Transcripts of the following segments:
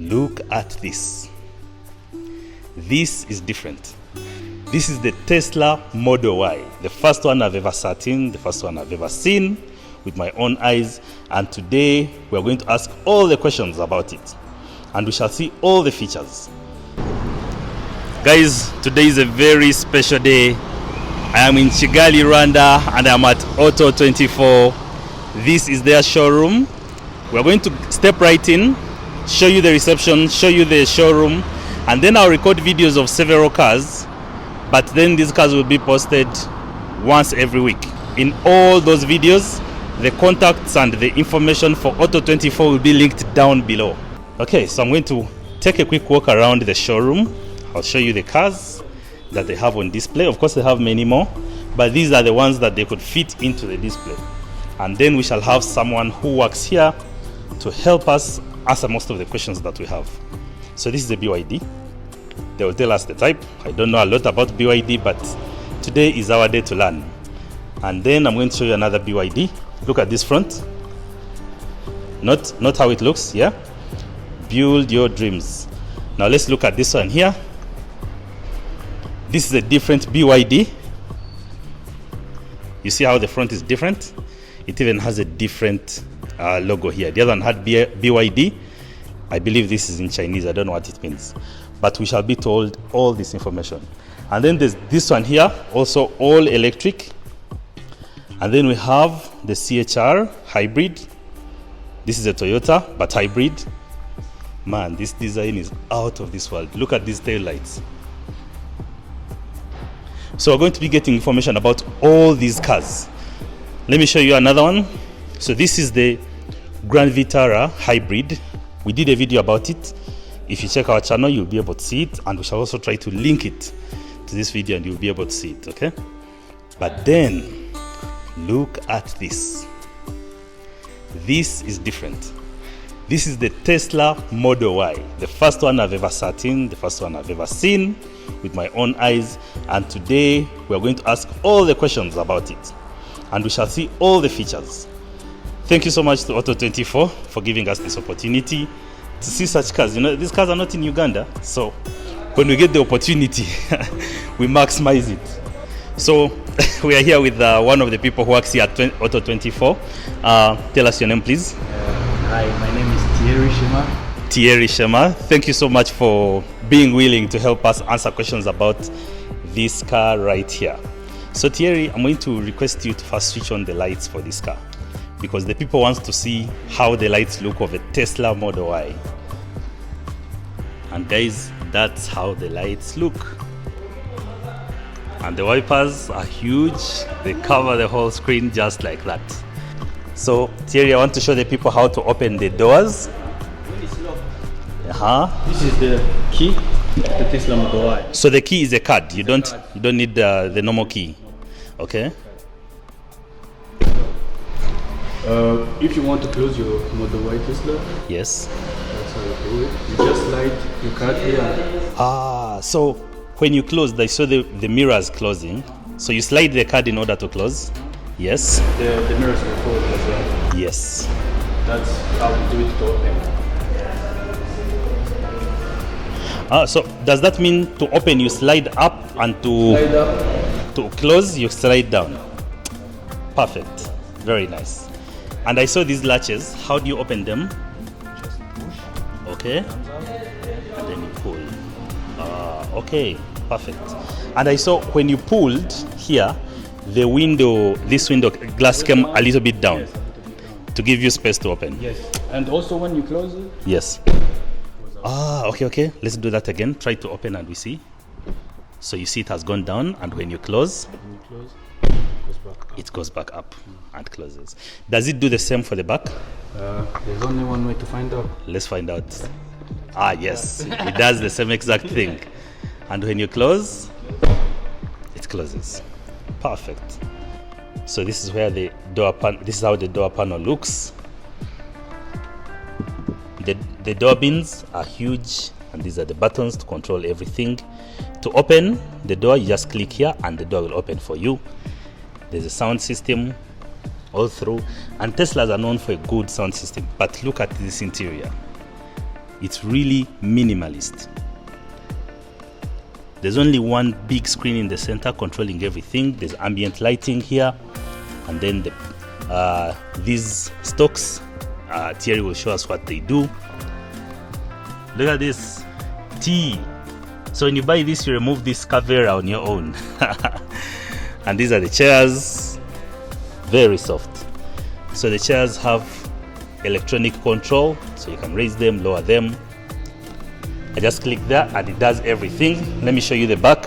Look at this. This is different. This is the Tesla Model Y, the first one I've ever sat in, the first one I've ever seen with my own eyes. And today we're going to ask all the questions about it, and we shall see all the features. Guys, today is a very special day. I am in Kigali, Rwanda, and I'm at Auto 24. This is their showroom. We're going to step right in, show you the reception, show you the showroom, and then I'll record videos of several cars, but then these cars will be posted once every week. In all those videos, the contacts and the information for Auto 24 will be linked down below. Okay, so I'm going to take a quick walk around the showroom. I'll show you the cars that they have on display. Of course, they have many more, but these are the ones that they could fit into the display. And then we shall have someone who works here to help us answer most of the questions that we have. So this is a BYD. They will tell us the type. I don't know a lot about BYD, but today is our day to learn. And then I'm going to show you another BYD. Look at this front. Not how it looks, yeah? Build your dreams. Now let's look at this one here. This is a different BYD. You see how the front is different? It even has a different logo here. The other one had BYD. I believe this is in Chinese. I don't know what it means, but we shall be told all this information. And then there's this one here, also all electric. And then we have the CHR hybrid. This is a Toyota, but hybrid. Man, this design is out of this world. Look at these tail lights. So we're going to be getting information about all these cars. Let me show you another one. So this is the Grand Vitara hybrid. We did a video about it. If you check our channel, you'll be able to see it, and we shall also try to link it to this video and you'll be able to see it, okay? But then, look at this. This is different. This is the Tesla Model Y, the first one I've ever sat in, the first one I've ever seen with my own eyes. And today we're going to ask all the questions about it, and we shall see all the features. Thank you so much to Auto 24 for giving us this opportunity to see such cars. You know, these cars are not in Uganda, so when we get the opportunity, we maximize it. So we are here with one of the people who works here at Auto 24. Tell us your name, please. Hi, my name is Thierry Shema. Thierry Shema, thank you so much for being willing to help us answer questions about this car right here. So Thierry, I'm going to request you to first switch on the lights for this car, because the people want to see how the lights look of a Tesla Model Y. And guys, that's how the lights look. And the wipers are huge. They cover the whole screen just like that. So Thierry, I want to show the people how to open the doors. This is the key of the Tesla Model Y. So the key is a card. You don't need the normal key. Okay. If you want to close your Model Y Tesla, yes, that's how you do it. You just slide your card here. So when you close, I saw the mirrors closing. So you slide the card in order to close. Yes. The mirrors will close as well. Yes. That's how we do it to open. So does that mean to open you slide up, and to close you slide down? Perfect. Very nice. And I saw these latches. How do you open them? Just push. Okay. And then you pull. Okay. Perfect. And I saw when you pulled here, the window, this window glass came a little bit down, yes, to give you space to open. Yes. And also when you close it. Yes. Okay. Let's do that again. Try to open and we see. So you see it has gone down, and when you close, it goes back up and closes. Does it do the same for the back? There's only one way to find out. Let's find out. Yes, it does the same exact thing. And when you close, it closes. Perfect. So this is where the door panel. This is how the door panel looks. The door bins are huge, and these are the buttons to control everything. To open the door, you just click here and the door will open for you. There's a sound system all through, and Teslas are known for a good sound system, but look at this interior. It's really minimalist. There's only one big screen in the center controlling everything. There's ambient lighting here, and then these stocks, Thierry will show us what they do. Look at this T. So when you buy this, you remove this cover on your own. And these are the chairs, very soft. So the chairs have electronic control, so you can raise them, lower them. I just click there and it does everything. Let me show you the back.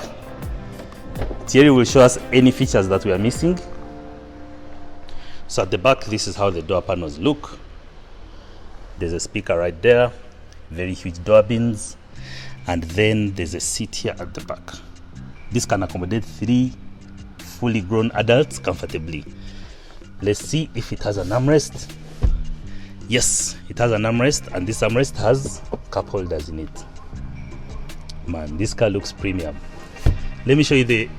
Thierry will show us any features that we are missing. So at the back, this is how the door panels look. There's a speaker right there, very huge door bins, and then there's a seat here at the back. This can accommodate 3 fully grown adults comfortably. Let's see if it has an armrest. Yes, it has an armrest, and this armrest has cup holders in it. Man, this car looks premium. Let me show you the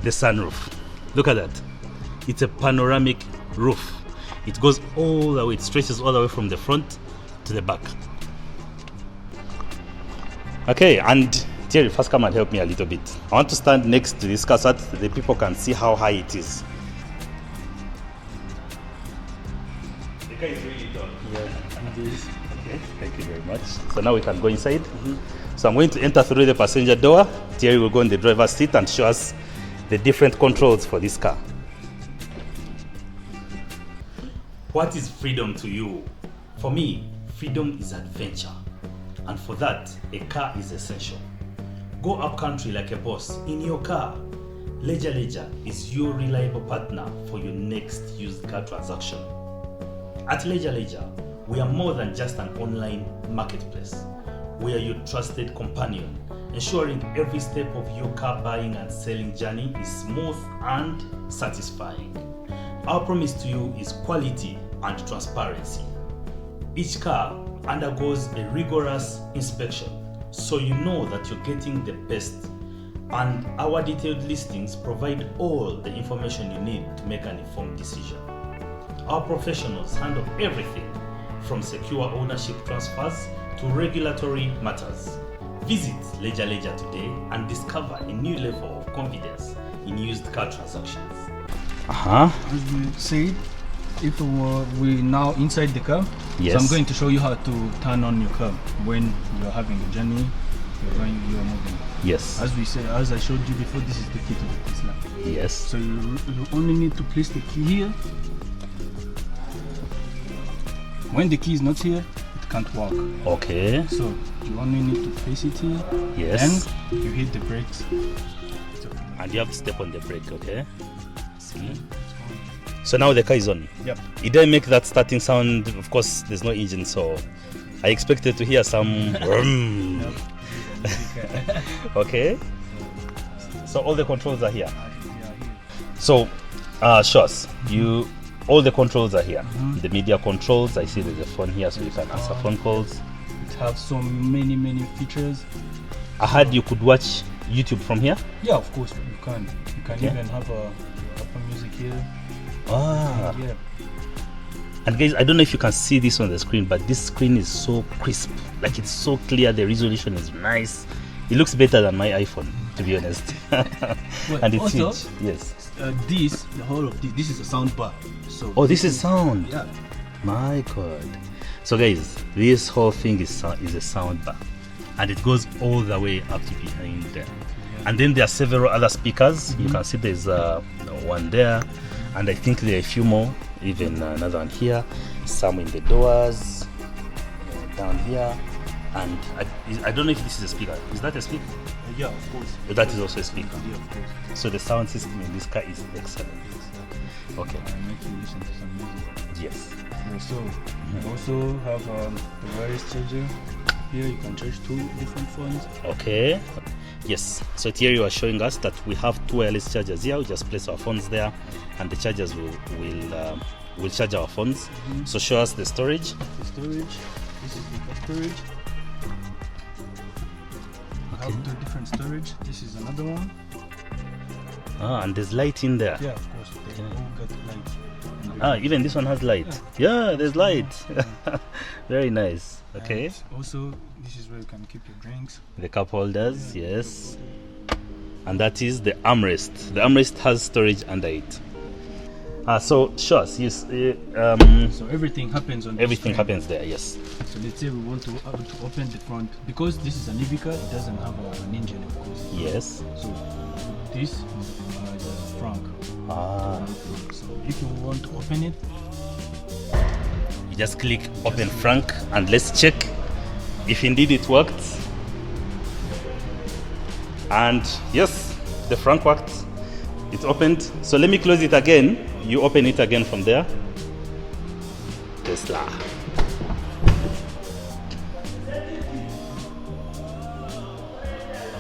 sunroof. Look at that. It's a panoramic roof. It goes all the way, it stretches all the way from the front to the back. Okay, and Thierry, first come and help me a little bit. I want to stand next to this car so that the people can see how high it is. The car is really tall. Yeah, it is. Okay, thank you very much. So now we can go inside. So I'm going to enter through the passenger door. Thierry will go in the driver's seat and show us the different controls for this car. What is freedom to you? For me, freedom is adventure. And for that, a car is essential. Go up country like a boss in your car. Leisure is your reliable partner for your next used car transaction. At Leisure, we are more than just an online marketplace. We are your trusted companion, ensuring every step of your car buying and selling journey is smooth and satisfying. Our promise to you is quality and transparency. Each car undergoes a rigorous inspection, so you know that you're getting the best, and our detailed listings provide all the information you need to make an informed decision. Our professionals handle everything from secure ownership transfers to regulatory matters. Visit Leisure today and discover a new level of confidence in used car transactions. As we said, if we're now inside the car, yes. So I'm going to show you how to turn on your car when you're having a journey, you're moving. Yes. As I showed you before, this is the key to the Tesla. Yes. So you only need to place the key here. When the key is not here, it can't work. Okay. So you only need to place it here. Yes. Then you hit the brakes. And you have to step on the brake, okay? See? So now the car is on. Yep. It didn't make that starting sound. Of course, there's no engine, so I expected to hear some. Okay. So all the controls are here. So, show us. All the controls are here. The media controls. I see there's a phone here, so you can answer phone calls. It has so many features. I heard you could watch YouTube from here. Yeah, of course you can. You can even have a music here. Yeah. And guys, I don't know if you can see this on the screen, but this screen is so crisp. Like, it's so clear. The resolution is nice. It looks better than my iPhone, to be honest. And it's also, huge. Yes. The whole of this is a sound bar. So this is sound. Yeah. My God. So guys, this whole thing is a sound bar, and it goes all the way up to behind there. And then there are several other speakers. You can see there's one there, and I think there are a few more, even another one here, some in the doors, down here, and I don't know if this is a speaker. Is that a speaker? Yeah, of course. But that is also a speaker. Yeah, of course. So the sound system in this car is excellent. Okay. Make you listen to some music. Yes. Yeah, so you also have the wireless charger. Here you can charge 2 different phones. Okay. Yes. So Thierry was showing us that we have 2 wireless chargers here. We just place our phones there, and the chargers will charge our phones. So show us the storage. The storage. This is the storage. Okay. Have 2 different storage. This is another one. And there's light in there. Yeah, of course. They all got light. And Even this one has light. Yeah, there's light. Very nice. Okay. And also, this is where you can keep your drinks. The cup holders, yes. And that is the armrest. The armrest has storage under it. So show us. Yes. So everything happens on. Everything this happens there. Yes. So let's say we want to open the front, because this is an EV car. It doesn't have an engine, of course. Yes. So this is the front. So if you want to open it, you just click open frunk, and let's check if indeed it worked. And yes, the frunk worked. It opened. So let me close it again. You open it again from there. Tesla.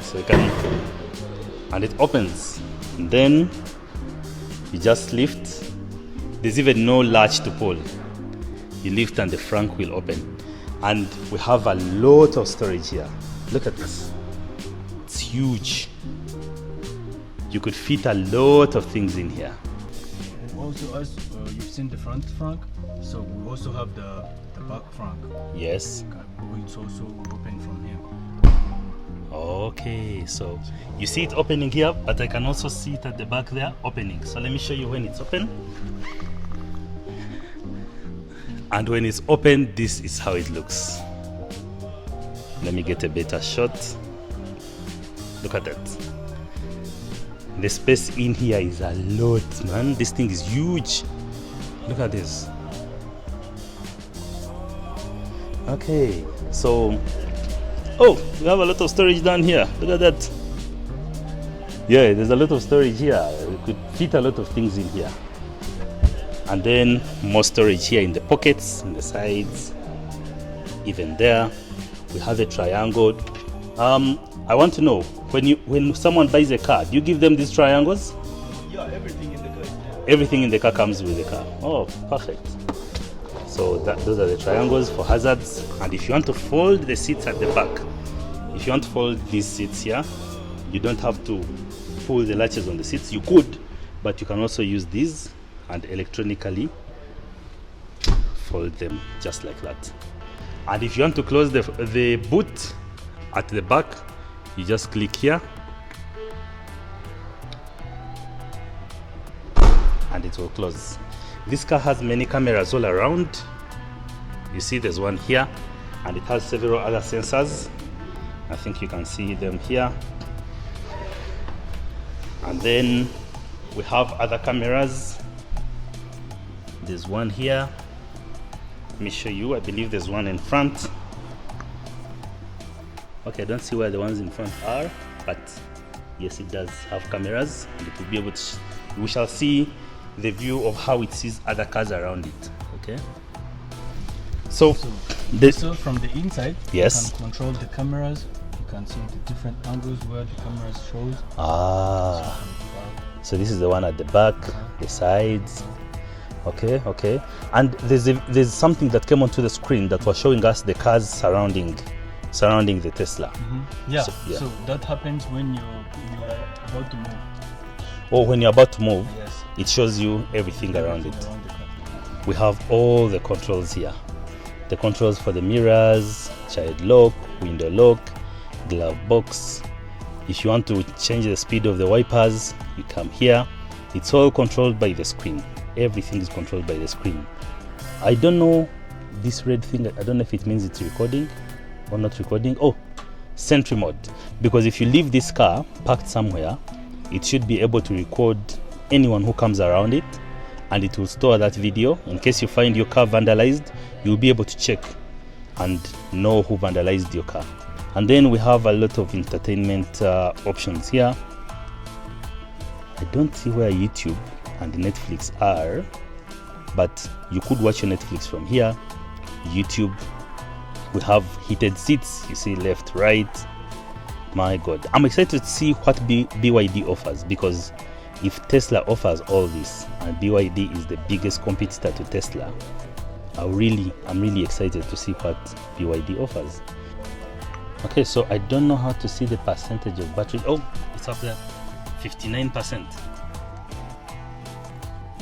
So you can, and it opens. And then you just lift. There's even no latch to pull. You lift and the frunk will open. And we have a lot of storage here. Look at this. It's huge. You could fit a lot of things in here. And also, as you've seen the front frunk, so we also have the back frunk. Yes. It's also open from here. Okay, so you see it opening here, but I can also see it at the back there opening. So let me show you when it's open. And when it's open, this is how it looks. Let me get a better shot. Look at that. The space in here is a lot, man. This thing is huge. Look at this. Okay, so we have a lot of storage down here. Look at that. Yeah, there's a lot of storage here. We could fit a lot of things in here. And then more storage here in the pockets, in the sides, even there. We have a triangle. I want to know, when someone buys a car, do you give them these triangles? Yeah, everything in the car is there. Everything in the car comes with the car. Oh, perfect. So those are the triangles for hazards. And if you want to fold the seats at the back, if you want to fold these seats here, you don't have to pull the latches on the seats. You could, but you can also use these and electronically fold them just like that. And if you want to close the boot at the back, you just click here and it will close. This car has many cameras all around. You see there's one here, and it has several other sensors. I think you can see them here. And then we have other cameras. There's one here. Let me show you. I believe there's one in front. Okay, I don't see where the ones in front are, but yes, it does have cameras, and it will be able to. We shall see the view of how it sees other cars around it. Okay. So from the inside, yes, you can control the cameras. You can see the different angles where the cameras shows. So this is the one at the back, the sides. Okay. And there's something that came onto the screen that was showing us the cars surrounding the Tesla. So that happens when you're about to move. Oh, when you're about to move, yes, it shows you everything around it. Around the car. We have all the controls here. The controls for the mirrors, child lock, window lock, glove box. If you want to change the speed of the wipers, you come here. It's all controlled by the screen. Everything is controlled by the screen. I don't know this red thing. I don't know if it means it's recording or not recording. Oh, sentry mode. Because if you leave this car parked somewhere, it should be able to record anyone who comes around it, and it will store that video. In case you find your car vandalized, you'll be able to check and know who vandalized your car. And then we have a lot of entertainment options here. I don't see where YouTube and Netflix are, but you could watch your Netflix from here. YouTube. We have heated seats. You see left, right. My God, I'm excited to see what BYD offers, because if Tesla offers all this and BYD is the biggest competitor to Tesla, I'm really excited to see what BYD offers. Okay, so I don't know how to see the percentage of battery. Oh, it's up there, 59%.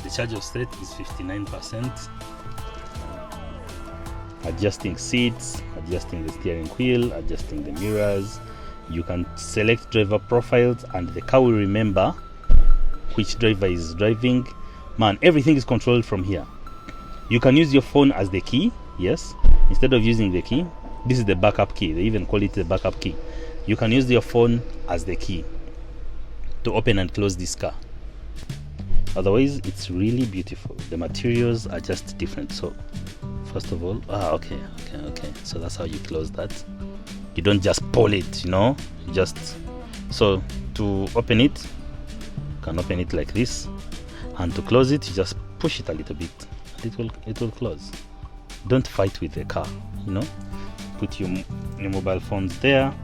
The charge of state is 59%. Adjusting seats, adjusting the steering wheel, adjusting the mirrors. You can select driver profiles, and the car will remember which driver is driving. Man, everything is controlled from here. You can use your phone as the key, yes, instead of using the key. This is the backup key. They even call it the backup key. You can use your phone as the key to open and close this car. Otherwise, it's really beautiful. The materials are just different. So first of all, okay. So that's how you close that. You don't just pull it, you know, so to open it, you can open it like this, and to close it, you just push it a little bit. It will close. Don't fight with the car, you know. Put your mobile phones there.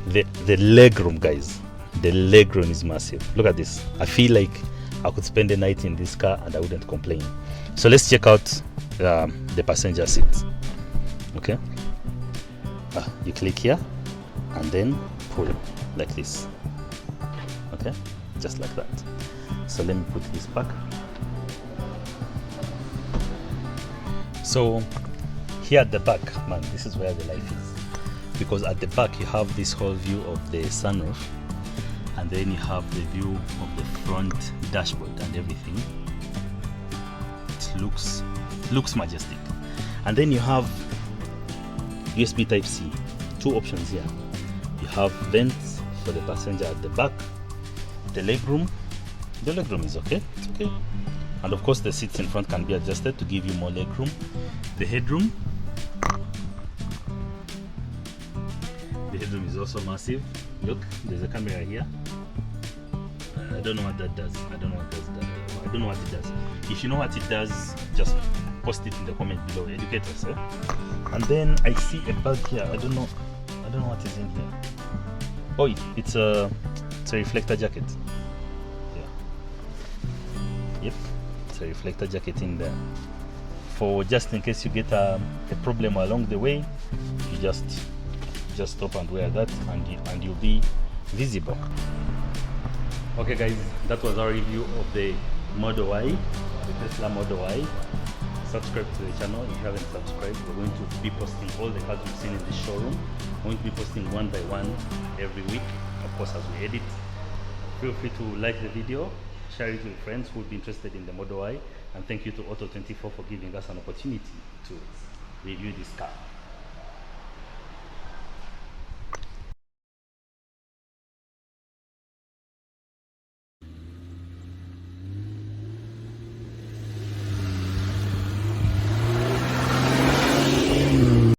The leg room, guys, the leg room is massive. Look at this. I feel like I could spend the night in this car and I wouldn't complain. So let's check out the passenger seat. Okay, you click here and then pull like this. Okay, just like that. So let me put this back. So here at the back, man, this is where the life is, because at the back you have this whole view of the sunroof, and then you have the view of the front dashboard and everything. It looks majestic. And then you have USB Type-C, two options here. You have vents for the passenger at the back. The legroom is okay, it's okay. And of course the seats in front can be adjusted to give you more legroom. The headroom is also massive. Look, there's a camera here. I don't know what that does. I don't know what it does. If you know what it does, just post it in the comment below. Educate us, eh? And then I see a bag here. I don't know what is in here. Oh, it's a reflector jacket. Yeah. Yep. It's a reflector jacket in there. For just in case you get a problem along the way, you just stop and wear that, and you'll be visible. Okay guys, that was our review of the Model Y, the Tesla Model Y. Subscribe to the channel if you haven't subscribed. We're going to be posting all the cars we've seen in this showroom. We're going to be posting one by one every week, of course, as we edit. Feel free to like the video, share it with friends who would be interested in the Model Y, and thank you to Auto24 for giving us an opportunity to review this car.